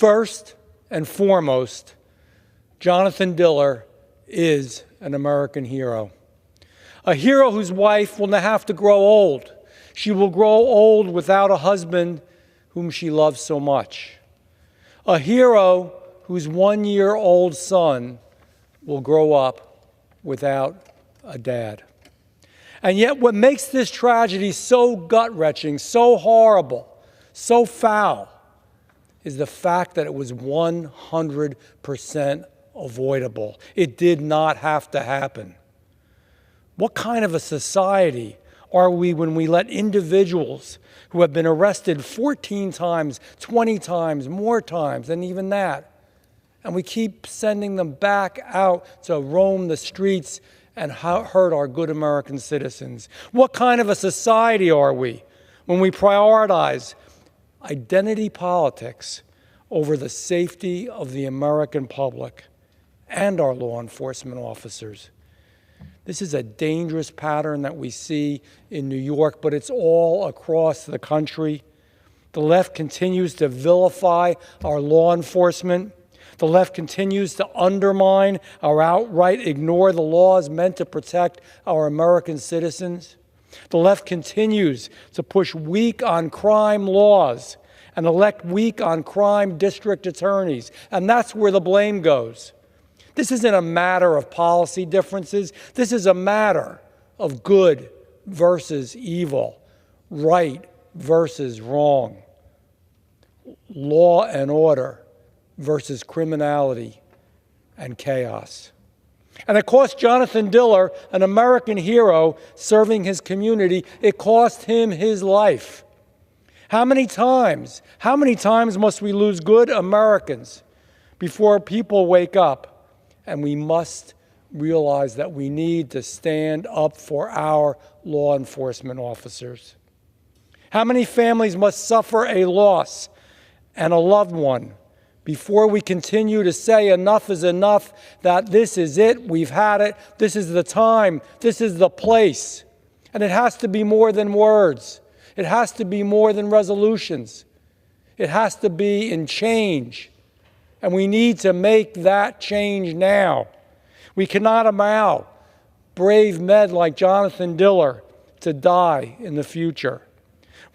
First and foremost, Jonathan Diller is an American hero. A hero whose wife will not have to grow old. She will grow old without a husband whom she loves so much. A hero whose 1-year-old son will grow up without a dad. And yet what makes this tragedy so gut-wrenching, so horrible, so foul, is the fact that it was 100% avoidable. It did not have to happen. What kind of a society are we when we let individuals who have been arrested 14 times, 20 times, more times than even that, and we keep sending them back out to roam the streets and hurt our good American citizens? What kind of a society are we when we prioritize identity politics over the safety of the American public and our law enforcement officers? This is a dangerous pattern that we see in New York, but it's all across the country. The left continues to vilify our law enforcement. The left continues to undermine or outright ignore the laws meant to protect our American citizens. The left continues to push weak on crime laws and elect weak on crime district attorneys, and that's where the blame goes. This isn't a matter of policy differences. This is a matter of good versus evil, right versus wrong, law and order versus criminality and chaos. And it cost Jonathan Diller, an American hero serving his community, it cost him his life. How many times must we lose good Americans before people wake up? And we must realize that we need to stand up for our law enforcement officers. How many families must suffer a loss and a loved one before we continue to say enough is enough, that this is it, we've had it, this is the time, this is the place? And it has to be more than words. It has to be more than resolutions. It has to be in change. And we need to make that change now. We cannot allow brave men like Jonathan Diller to die in the future.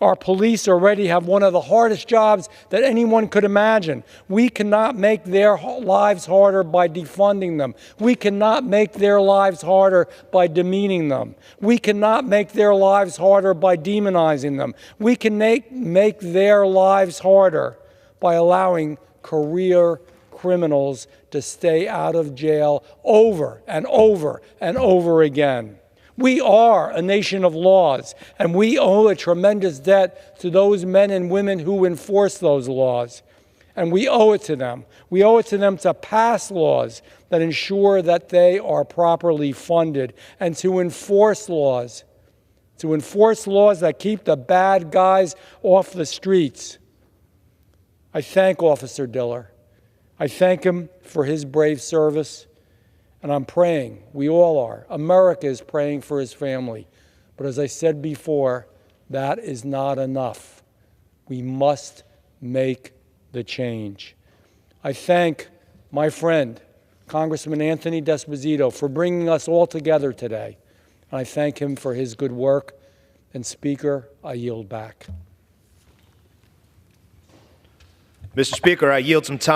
Our police already have one of the hardest jobs that anyone could imagine. We cannot make their lives harder by defunding them. We cannot make their lives harder by demeaning them. We cannot make their lives harder by demonizing them. We can make their lives harder by allowing career criminals to stay out of jail over and over and over again. We are a nation of laws, and we owe a tremendous debt to those men and women who enforce those laws. And we owe it to them. We owe it to them to pass laws that ensure that they are properly funded, and to enforce laws that keep the bad guys off the streets. I thank Officer Diller. I thank him for his brave service, and I'm praying, we all are. America is praying for his family. But as I said before, that is not enough. We must make the change. I thank my friend, Congressman Anthony D'Esposito, for bringing us all together today. And I thank him for his good work. And Speaker, I yield back. Mr. Speaker, I yield some time.